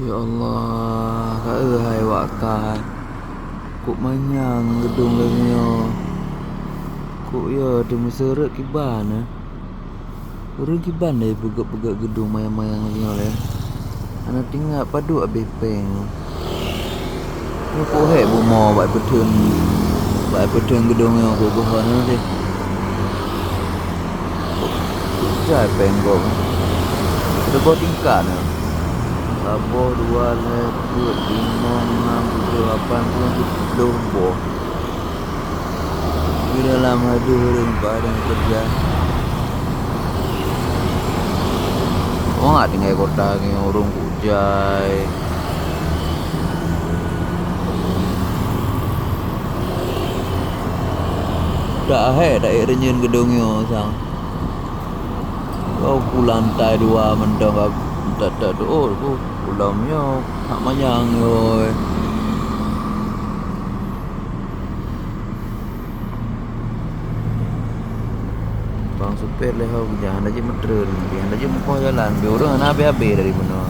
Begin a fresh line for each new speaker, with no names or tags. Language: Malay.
Ya Allah, hai wakai. Kuk manyang gedung lagi. Kuk ya di Meseret kibana. Urang kibana ya begak-begak gedung mayang-mayang lagi oleh. Anak tinggal padu abepeng. Ni kuk hek bumo baik petun gedung yang kuk buhan nanti. Kuk jai penggok. Ada bau tingkat ni. Sabo 2 2 5 6 7 8 9 10 boh. Di dalam ada orang pada kerja. Oh nggak tinggal kota ni orang kujai. Dah renyen gedungnya sang. Kau lantai 2 mendong tak oh pulamnya hak manyang oi. Bang supir leh jangan aja metren, jangan aja muka jalan. Biar orang nak habis dari mana.